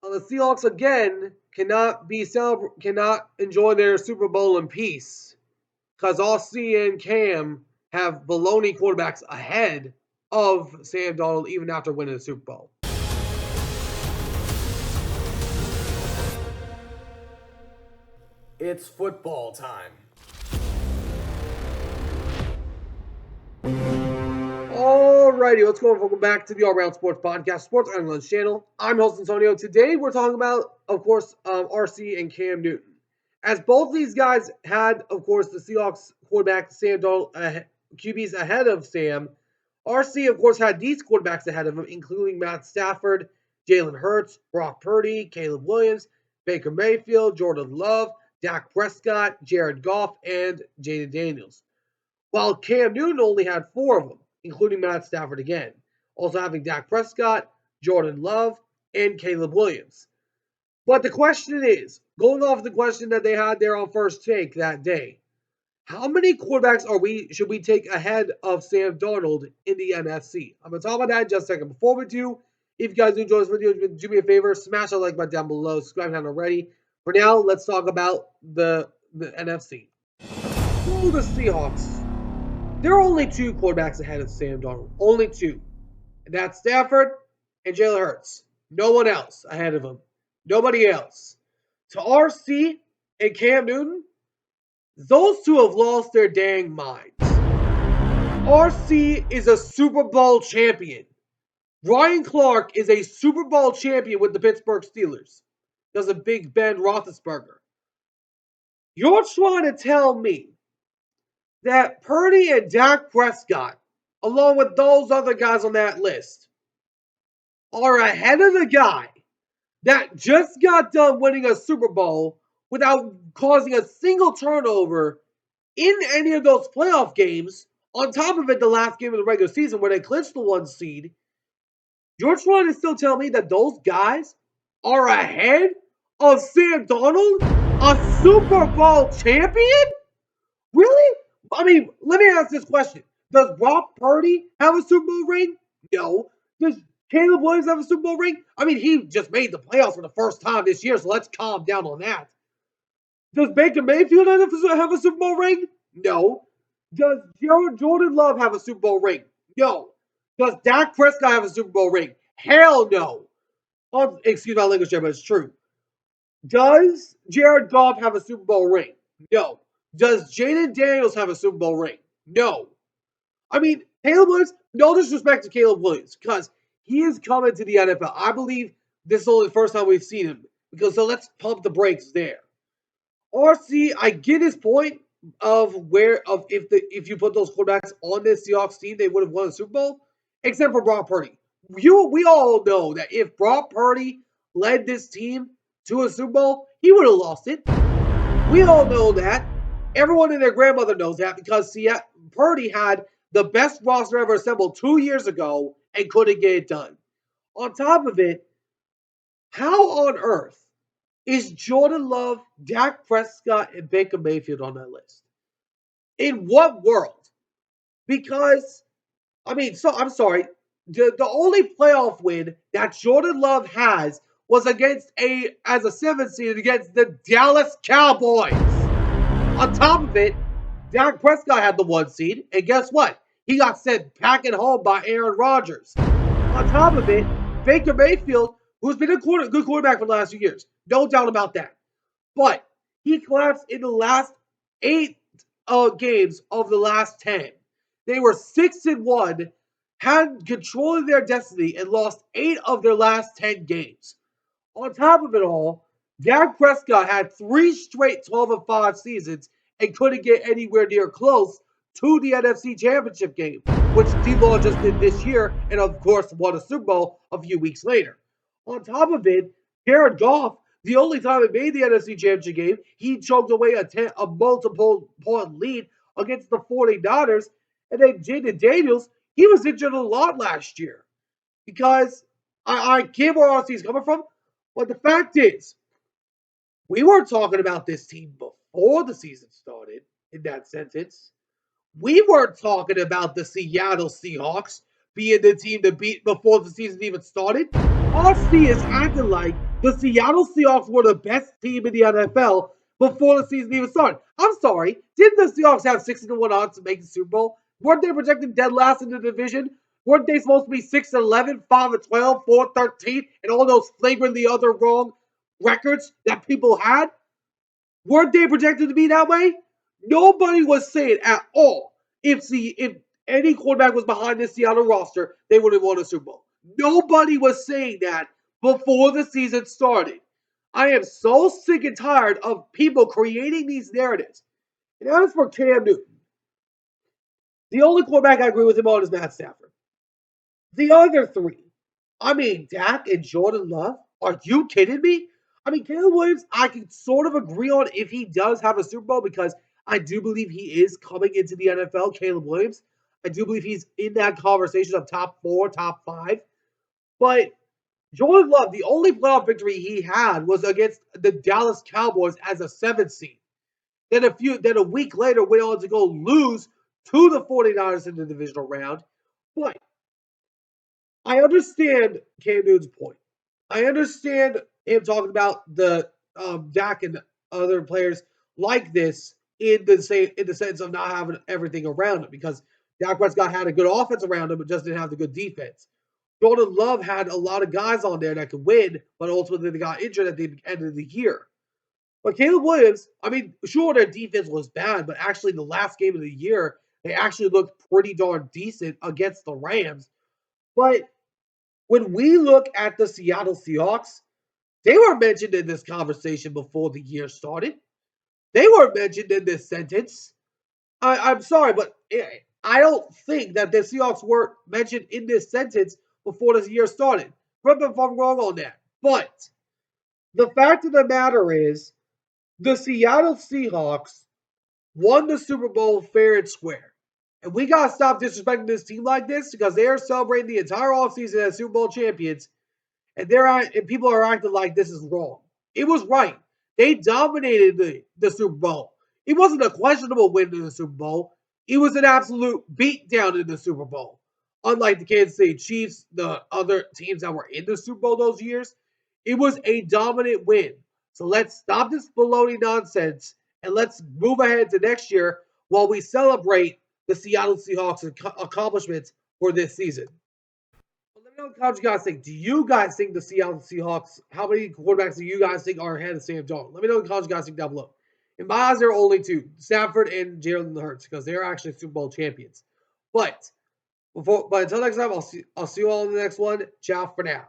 The Seahawks again cannot enjoy their Super Bowl in peace because RC and Cam have baloney quarterbacks ahead of Sam Darnold even after winning the Super Bowl. It's football time. Alrighty, let's go and welcome back to the All Round Sports Podcast, Sports Analyst channel. I'm host Antonio. Today we're talking about, of course, RC and Cam Newton. As both of these guys had, of course, the Seahawks quarterback Sam Darnold, QBs ahead of Sam, RC, of course, had these quarterbacks ahead of him, including Matt Stafford, Jalen Hurts, Brock Purdy, Caleb Williams, Baker Mayfield, Jordan Love, Dak Prescott, Jared Goff, and Jaden Daniels. While Cam Newton only had four of them, including Matt Stafford again, also having Dak Prescott, Jordan Love, and Caleb Williams. But the question is, going off the question that they had there on First Take that day, how many quarterbacks should we take ahead of Sam Darnold in the NFC? I'm going to talk about that in just a second. Before we do, if you guys enjoy this video, do me a favor, smash that like button down below, subscribe if you haven't already. For now, let's talk about the NFC. For the Seahawks, there are only two quarterbacks ahead of Sam Darnold. Only two. And that's Stafford and Jalen Hurts. No one else ahead of him. Nobody else. To RC and Cam Newton, those two have lost their dang minds. RC is a Super Bowl champion. Ryan Clark is a Super Bowl champion with the Pittsburgh Steelers. Does a Big Ben Roethlisberger. You're trying to tell me that Purdy and Dak Prescott, along with those other guys on that list, are ahead of the guy that just got done winning a Super Bowl without causing a single turnover in any of those playoff games. On top of it, the last game of the regular season where they clinched the 1 seed. You're trying to still tell me that those guys are ahead of Sam Darnold, a Super Bowl champion? Really? I mean, let me ask this question. Does Brock Purdy have a Super Bowl ring? No. Does Caleb Williams have a Super Bowl ring? I mean, he just made the playoffs for the first time this year, so let's calm down on that. Does Baker Mayfield have a Super Bowl ring? No. Does Jordan Love have a Super Bowl ring? No. Does Dak Prescott have a Super Bowl ring? Hell no. Excuse my language there, but it's true. Does Jared Goff have a Super Bowl ring? No. Does Jaden Daniels have a Super Bowl ring? No. I mean, Caleb Williams, no disrespect to Caleb Williams, because he is coming to the NFL. I believe this is only the first time we've seen him. So let's pump the brakes there. RC, I get his point of if you put those quarterbacks on this Seahawks team, they would have won the Super Bowl, except for Brock Purdy. We all know that if Brock Purdy led this team to a Super Bowl, he would have lost it. We all know that. Everyone and their grandmother knows that because Purdy had the best roster ever assembled 2 years ago and couldn't get it done. On top of it, how on earth is Jordan Love, Dak Prescott, and Baker Mayfield on that list? In what world? Because, I'm sorry, the only playoff win that Jordan Love has was as a 7th seed against the Dallas Cowboys. On top of it, Dak Prescott had the 1 seed, and guess what? He got sent packing home by Aaron Rodgers. On top of it, Baker Mayfield, who's been a good quarterback for the last few years, no doubt about that. But he collapsed in the last 8 games of the last 10. They were 6-1, had control of their destiny, and lost 8 of their last 10 games. On top of it all, Dak Prescott had 3 straight 12-5 seasons and couldn't get anywhere near close to the NFC Championship game, which D-Law just did this year and, of course, won a Super Bowl a few weeks later. On top of it, Jared Goff, the only time he made the NFC Championship game, he choked away a multiple-point lead against the 49ers. And then Jaden Daniels, he was injured a lot last year. Because I get where RC's coming from, but the fact is, we weren't talking about this team before the season started in that sentence. We weren't talking about the Seattle Seahawks being the team to beat before the season even started. RC is acting like the Seattle Seahawks were the best team in the NFL before the season even started. I'm sorry, didn't the Seahawks have 6-1 odds to make the Super Bowl? Weren't they projected dead last in the division? Weren't they supposed to be 6-11, 5-12, 4-13, and all those flagrantly other wrong records that people had? Weren't they projected to be that way? Nobody was saying at all if any quarterback was behind this Seattle roster, they would have won a Super Bowl. Nobody was saying that before the season started. I am so sick and tired of people creating these narratives. And as for Cam Newton, the only quarterback I agree with him on is Matt Stafford. The other three, I mean, Dak and Jordan Love, are you kidding me? I mean, Caleb Williams, I can sort of agree on if he does have a Super Bowl because I do believe he is coming into the NFL, Caleb Williams. I do believe he's in that conversation of top 4, top 5. But Jordan Love, the only playoff victory he had was against the Dallas Cowboys as a 7th seed. Then a week later went on to go lose to the 49ers in the divisional round. But I understand Cam Newton's point. I understand him talking about the Dak and other players like this in the sense of not having everything around him because Dak Prescott had a good offense around him, but just didn't have the good defense. Jordan Love had a lot of guys on there that could win, but ultimately they got injured at the end of the year. But Caleb Williams, I mean, sure their defense was bad, but actually the last game of the year they actually looked pretty darn decent against the Rams. But when we look at the Seattle Seahawks, they were mentioned in this conversation before the year started. They were mentioned in this sentence. I'm sorry, but I don't think that the Seahawks were mentioned in this sentence before this year started. Correct me if I'm wrong on that. But the fact of the matter is, the Seattle Seahawks won the Super Bowl fair and square. And we got to stop disrespecting this team like this because they are celebrating the entire offseason as Super Bowl champions and people are acting like this is wrong. It was right. They dominated the Super Bowl. It wasn't a questionable win in the Super Bowl. It was an absolute beatdown in the Super Bowl. Unlike the Kansas City Chiefs, the other teams that were in the Super Bowl those years, it was a dominant win. So let's stop this baloney nonsense and let's move ahead to next year while we celebrate the Seattle Seahawks accomplishments for this season. Well, let me know what comments you guys think. Do you guys think the Seattle Seahawks, how many quarterbacks do you guys think are ahead of Sam Darnold? Let me know what comments you guys think down below. In my eyes, there are only two, Stafford and Jalen Hurts, because they're actually Super Bowl champions. But until next time, I'll see you all in the next one. Ciao for now.